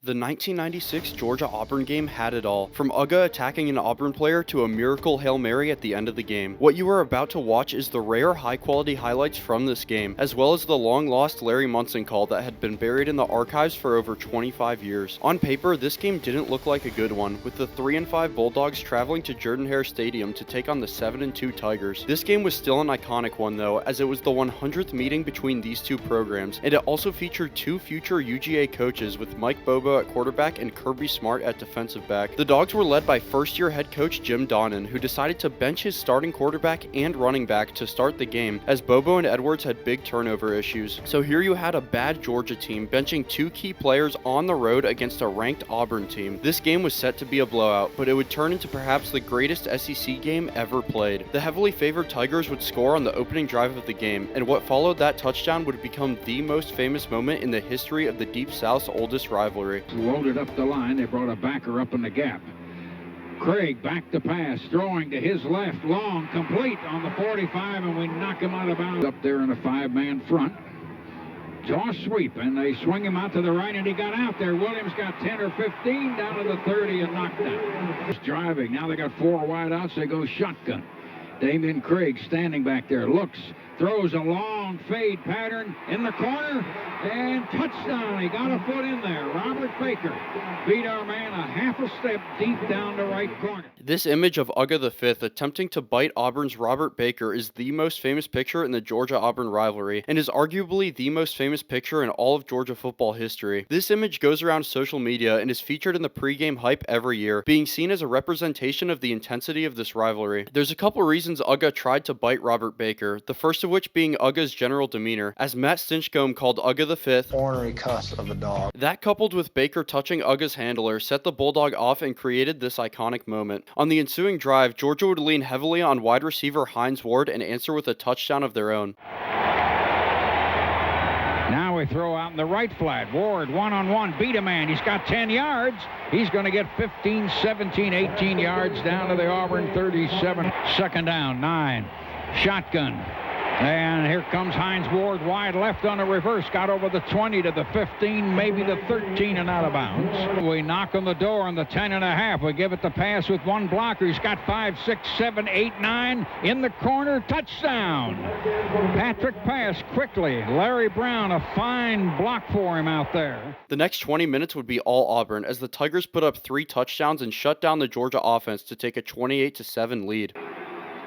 The 1996 Georgia-Auburn game had it all, from Ugga attacking an Auburn player to a miracle Hail Mary at the end of the game. What you are about to watch is the rare high-quality highlights from this game, as well as the long-lost Larry Munson call that had been buried in the archives for over 25 years. On paper, this game didn't look like a good one, with the 3-5 Bulldogs traveling to Jordan-Hare Stadium to take on the 7-2 Tigers. This game was still an iconic one though, as it was the 100th meeting between these two programs, and it also featured two future UGA coaches with Mike Bobo at quarterback and Kirby Smart at defensive back. The Dogs were led by first-year head coach Jim Donnan, who decided to bench his starting quarterback and running back to start the game, as Bobo and Edwards had big turnover issues. So here you had a bad Georgia team benching two key players on the road against a ranked Auburn team. This game was set to be a blowout, but it would turn into perhaps the greatest SEC game ever played. The heavily favored Tigers would score on the opening drive of the game, and what followed that touchdown would become the most famous moment in the history of the Deep South's oldest rivalry. Loaded up the line. They brought a backer up in the gap. Craig back to pass, throwing to his left, long, complete on the 45, and we knock him out of bounds. Up there in a five-man front. Toss sweep, and they swing him out to the right, and he got out there. Williams got 10 or 15 down to the 30 and knocked down. Just driving. Now they got four wide outs. They go shotgun. Damian Craig standing back there, looks, throws a long fade pattern in the corner, and touchdown. He got a foot in there. Robert Baker beat our man a half a step deep down the right corner. This image of Ugga the Fifth attempting to bite Auburn's Robert Baker is the most famous picture in the Georgia-Auburn rivalry, and is arguably the most famous picture in all of Georgia football history. This image goes around social media and is featured in the pregame hype every year, being seen as a representation of the intensity of this rivalry. There's a couple reasons Ugga tried to bite Robert Baker, the first of which being Ugga's general demeanor, as Matt Stinchcomb called Ugga the Fifth ornery cuss of a dog. That, coupled with Baker touching Ugga's handler, set the Bulldog off and created this iconic moment. On the ensuing drive, Georgia would lean heavily on wide receiver Hines Ward and answer with a touchdown of their own. Now we throw out in the right flat. Ward one-on-one, beat a man. He's got 10 yards. He's going to get 15, 17, 18 yards down to the Auburn 37. Second down, 9. Shotgun. And here comes Hines Ward wide left on a reverse. Got over the 20 to the 15, maybe the 13 and out of bounds. We knock on the door on the 10.5. We give it the pass with one blocker. He's got 5, 6, 7, 8, 9 in the corner. Touchdown. Patrick pass quickly. Larry Brown, a fine block for him out there. The next 20 minutes would be all Auburn, as the Tigers put up 3 touchdowns and shut down the Georgia offense to take a 28-7 lead.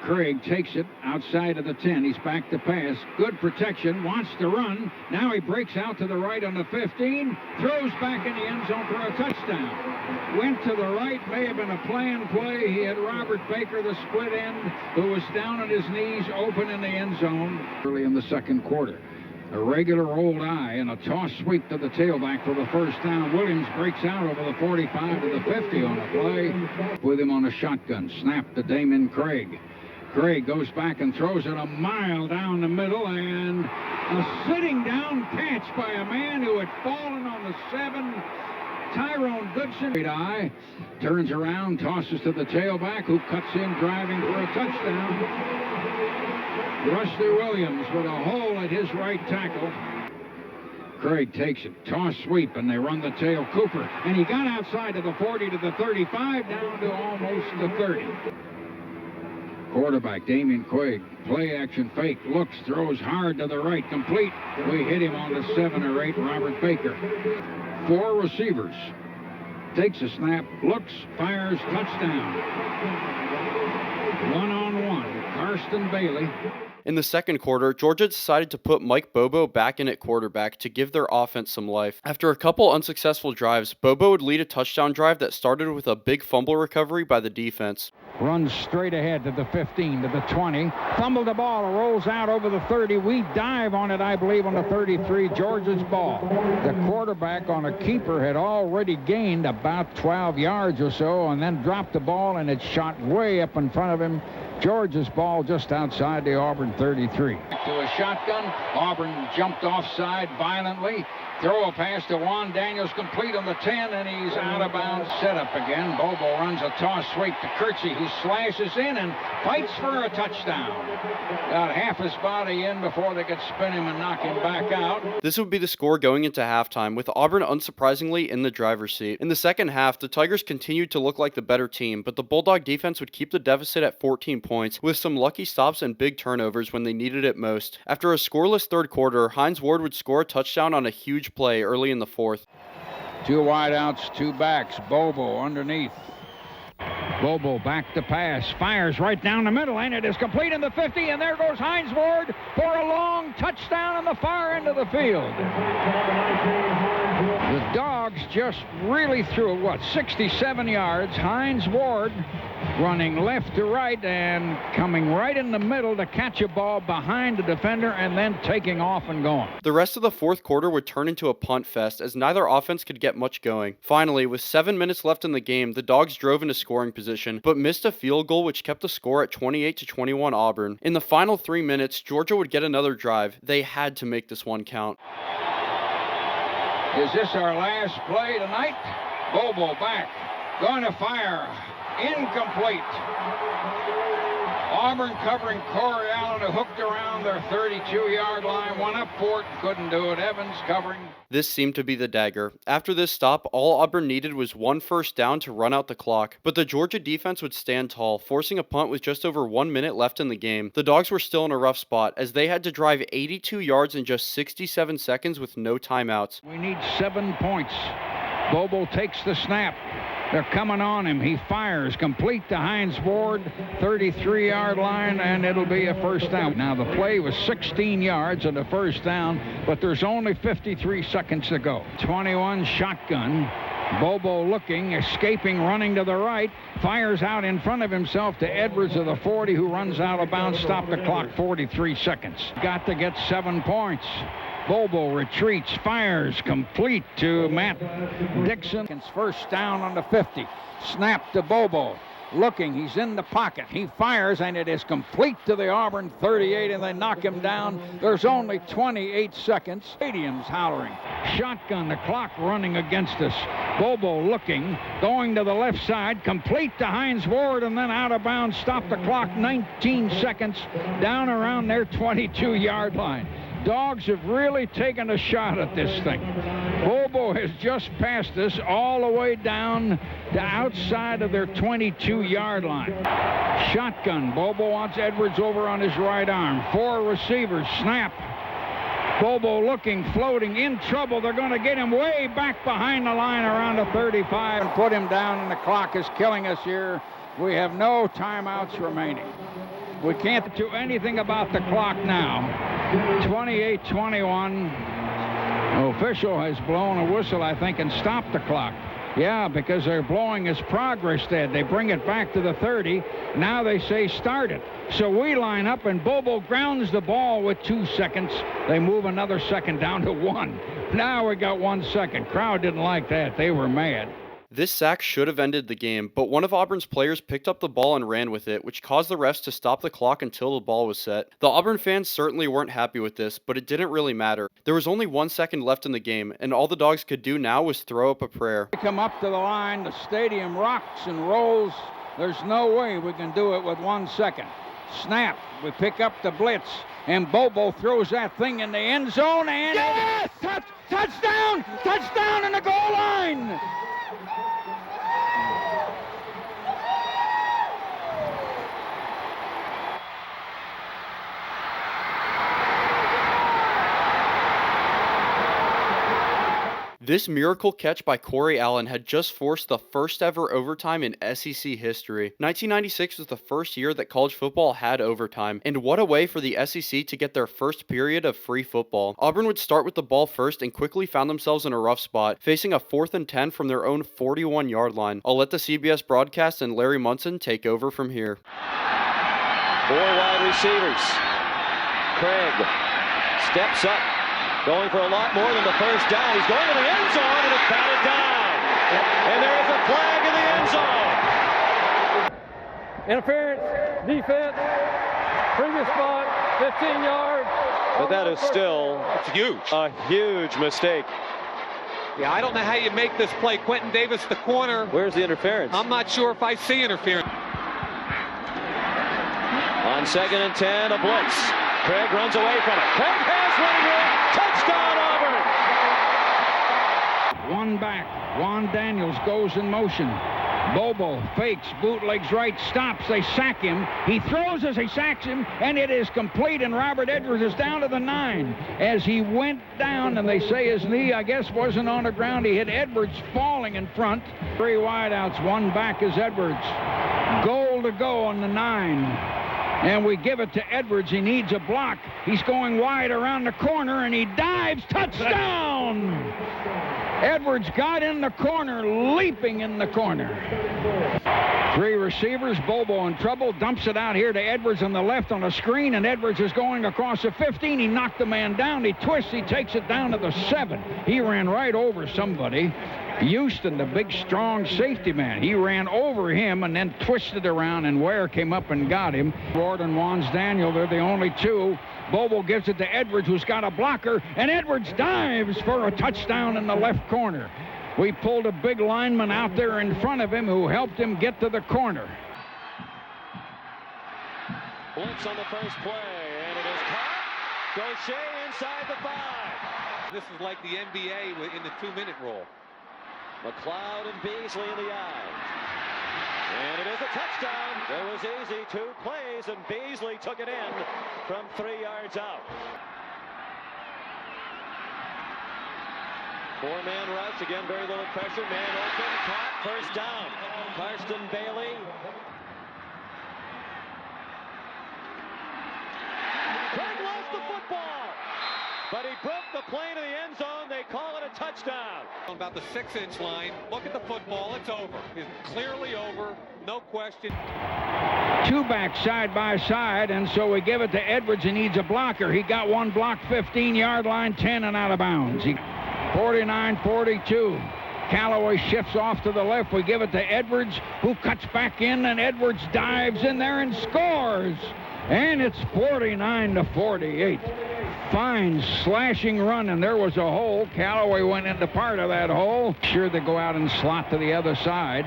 Craig takes it outside of the 10. He's back to pass. Good protection. Wants to run. Now he breaks out to the right on the 15. Throws back in the end zone for a touchdown. Went to the right. May have been a planned play. He had Robert Baker, the split end, who was down on his knees, open in the end zone early in the second quarter. A regular old eye and a toss sweep to the tailback for the first down. Williams breaks out over the 45 to the 50 on the play. With him on a shotgun. Snap to Damon Craig. Craig goes back and throws it a mile down the middle, and a sitting down catch by a man who had fallen on the 7. Tyrone Goodson. Great eye. Turns around, tosses to the tailback, who cuts in driving for a touchdown. Rusty Williams with a hole at his right tackle. Craig takes it. Toss sweep, and they run the tail. Cooper, and he got outside of the 40 to the 35, down to almost the 30. Quarterback Damian Craig, play action fake, looks, throws hard to the right, complete. We hit him on the 7 or 8, Robert Baker. 4 receivers. Takes a snap, looks, fires, touchdown. One-on-one, Karsten Bailey. In the second quarter, Georgia decided to put Mike Bobo back in at quarterback to give their offense some life. After a couple unsuccessful drives, Bobo would lead a touchdown drive that started with a big fumble recovery by the defense. Runs straight ahead to the 15, to the 20. Fumbled the ball, rolls out over the 30. We dive on it, I believe, on the 33. Georgia's ball. The quarterback on a keeper had already gained about 12 yards or so, and then dropped the ball, and it shot way up in front of him. Georgia's ball just outside the Auburn Auburn 33. To a shotgun. Auburn jumped offside violently. Throw a pass to Juan Daniels, complete on the 10, and he's out of bounds. Set up again. Bobo runs a toss sweep to Kirksey, who slashes in and fights for a touchdown. Got half his body in before they could spin him and knock him back out. This would be the score going into halftime, with Auburn unsurprisingly in the driver's seat. In the second half, the Tigers continued to look like the better team, but the Bulldog defense would keep the deficit at 14 points, with some lucky stops and big turnovers when they needed it most. After a scoreless third quarter, Hines Ward would score a touchdown on a huge play early in the fourth. 2 wideouts, 2 backs. Bobo underneath. Bobo back to pass, fires right down the middle, and it is complete in the 50, and there goes Hines Ward for a long touchdown on the far end of the field. The Dogs just really threw, 67 yards. Hines Ward running left to right and coming right in the middle to catch a ball behind the defender and then taking off and going. The rest of the fourth quarter would turn into a punt fest as neither offense could get much going. Finally, with 7 minutes left in the game, the Dogs drove into scoring position, but missed a field goal which kept the score at 28-21 Auburn. In the final 3 minutes, Georgia would get another drive. They had to make this one count. Is this our last play tonight? Bobo back, going to fire. Incomplete. Auburn covering Corey Allen, who hooked around their 32-yard line. Went up for it, couldn't do it. Evans covering. This seemed to be the dagger. After this stop, all Auburn needed was 1 first down to run out the clock, but the Georgia defense would stand tall, forcing a punt with just over 1 minute left in the game. The Dogs were still in a rough spot, as they had to drive 82 yards in just 67 seconds with no timeouts. We need 7 points. Bobo takes the snap. They're coming on him. He fires, complete to Hines Ward, 33-yard line, and it'll be a first down. Now, the play was 16 yards and a first down, but there's only 53 seconds to go. 21 shotgun. Bobo looking, escaping, running to the right, fires out in front of himself to Edwards of the 40, who runs out of bounds. Stop the clock, 43 seconds. Got to get 7 points. Bobo retreats, fires, complete to Matt Dixon. First down on the 50. Snap to Bobo. Looking, he's in the pocket. He fires, and it is complete to the Auburn 38, and they knock him down. There's only 28 seconds. Stadium's hollering. Shotgun, the clock running against us. Bobo looking, going to the left side, complete to Hines Ward, and then out of bounds. Stop the clock, 19 seconds, down around their 22-yard line. Dogs have really taken a shot at this thing. Bobo has just passed us all the way down to outside of their 22-yard line. Shotgun. Bobo wants Edwards over on his right arm. 4 receivers. Snap. Bobo looking, floating, in trouble. They're going to get him way back behind the line around the 35 and put him down, and the clock is killing us here. We have no timeouts remaining. We can't do anything about the clock now. 28-21. Official has blown a whistle, I think, and stopped the clock. Yeah, because they're blowing his progress dead. They bring it back to the 30. Now they say start it. So we line up, and Bobo grounds the ball with 2 seconds. They move another second down to 1. Now we got 1 second. Crowd didn't like that. They were mad. This sack should have ended the game, but one of Auburn's players picked up the ball and ran with it, which caused the refs to stop the clock until the ball was set. The Auburn fans certainly weren't happy with this, but it didn't really matter. There was only 1 second left in the game, and all the Dogs could do now was throw up a prayer. They come up to the line, the stadium rocks and rolls. There's no way we can do it with 1 second. Snap, we pick up the blitz, and Bobo throws that thing in the end zone, and yes! Touchdown! Touchdown in the goal line! This miracle catch by Corey Allen had just forced the first ever overtime in SEC history. 1996 was the first year that college football had overtime, and what a way for the SEC to get their first period of free football. Auburn would start with the ball first and quickly found themselves in a rough spot, facing a 4th and 10 from their own 41-yard line. I'll let the CBS broadcast and Larry Munson take over from here. 4 wide receivers. Craig steps up. Going for a lot more than the first down. He's going to the end zone, and it's batted down. And there is a flag in the end zone. Interference, defense, previous spot. 15-yard. But that is still a huge mistake. Yeah, I don't know how you make this play. Quentin Davis, the corner. Where's the interference? I'm not sure if I see interference. On 2nd and 10, a blitz. Craig runs away from it. Craig has running room. Touchdown, Auburn. One back. Juan Daniels goes in motion. Bobo fakes, bootlegs right, stops. They sack him. He throws as he sacks him, and it is complete, and Robert Edwards is down to the 9. As he went down, and they say his knee, I guess, wasn't on the ground. He hit Edwards falling in front. 3 wideouts. One back is Edwards. Goal to go on the 9. And we give it to Edwards. He needs a block. He's going wide around the corner, and he dives. Touchdown! Edwards got in the corner, leaping in the corner. 3 receivers. Bobo in trouble. Dumps it out here to Edwards on the left on a screen, and Edwards is going across the 15. He knocked the man down. He twists. He takes it down to the 7. He ran right over somebody. Houston, the big, strong safety man. He ran over him and then twisted around, and Ware came up and got him. Ward and Wans Daniel, they're the only 2. Bobo gives it to Edwards, who's got a blocker, and Edwards dives for a touchdown in the left corner. We pulled a big lineman out there in front of him who helped him get to the corner. Blitz on the first play, and it is caught. Gaucher inside the 5. This is like the NBA in the 2-minute rule. McLeod and Beasley in the eye. And it is a touchdown. It was easy. 2 plays, and Beasley took it in from 3 yards out. 4-man rush. Again, very little pressure. Man open. Caught. First down. Karsten Bailey. Craig lost the football, but he broke the plane of the end zone. They call it a touchdown. On about the 6-inch line. Look at the football. It's over. It's clearly over. No question. 2 backs side by side, and so we give it to Edwards. He needs a blocker. He got one block, 15-yard line, 10 and out of bounds. 49-42. Callaway shifts off to the left. We give it to Edwards, who cuts back in, and Edwards dives in there and scores. And it's 49-48. Fine slashing run, and there was a hole. Callaway went into part of that hole. Sure, they go out and slot to the other side.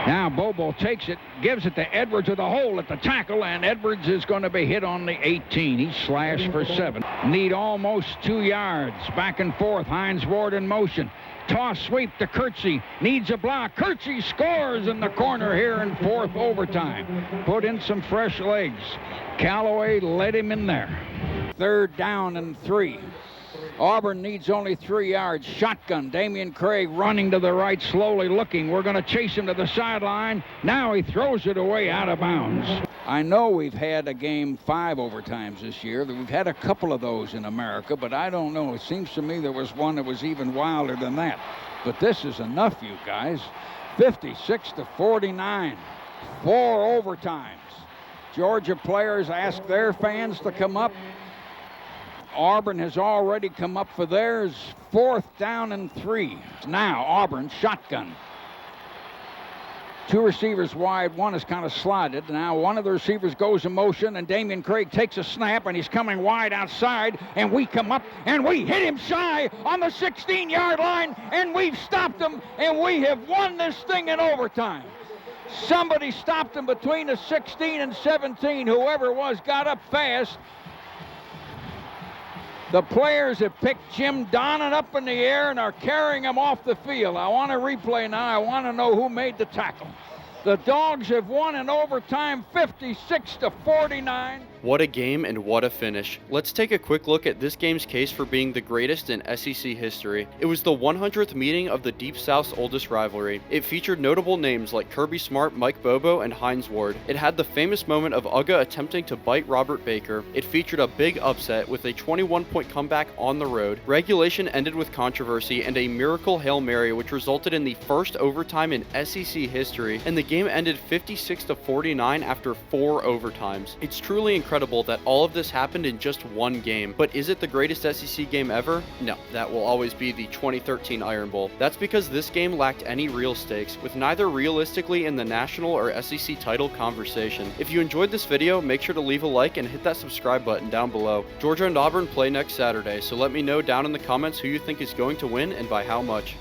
Now Bobo takes it, gives it to Edwards with a hole at the tackle, and Edwards is going to be hit on the 18. He slashed for 7. Need almost 2 yards. Back and forth. Hines Ward in motion. Toss sweep to Kirksey. Needs a block. Kirksey scores in the corner here in 4th overtime. Put in some fresh legs. Callaway let him in there. 3rd down and 3. Auburn needs only 3 yards. Shotgun. Damian Craig running to the right, slowly looking. We're going to chase him to the sideline. Now he throws it away out of bounds. I know we've had a game 5 overtimes this year. We've had a couple of those in America, but I don't know. It seems to me there was one that was even wilder than that. But this is enough, you guys. 56-49. 4 overtimes. Georgia players ask their fans to come up. Auburn has already come up for theirs. 4th down and 3. Now Auburn shotgun. 2 receivers wide. One is kind of slotted. Now one of the receivers goes in motion, and Damian Craig takes a snap, and he's coming wide outside, and we come up, and we hit him shy on the 16-yard line, and we've stopped him, and we have won this thing in overtime. Somebody stopped him between the 16 and 17. Whoever it was got up fast. The players have picked Jim Donnan up in the air and are carrying him off the field. I want to replay now. I want to know who made the tackle. The Dogs have won in overtime 56-49. What a game and what a finish. Let's take a quick look at this game's case for being the greatest in SEC history. It was the 100th meeting of the Deep South's oldest rivalry. It featured notable names like Kirby Smart, Mike Bobo, and Hines Ward. It had the famous moment of Ugga attempting to bite Robert Baker. It featured a big upset with a 21-point comeback on the road. Regulation ended with controversy and a miracle Hail Mary, which resulted in the first overtime in SEC history, and the game ended 56-49 after 4 overtimes. It's truly incredible incredible that all of this happened in just one game. But is it the greatest SEC game ever? No, that will always be the 2013 Iron Bowl. That's because this game lacked any real stakes, with neither realistically in the national or SEC title conversation. If you enjoyed this video, make sure to leave a like and hit that subscribe button down below. Georgia and Auburn play next Saturday, so let me know down in the comments who you think is going to win and by how much.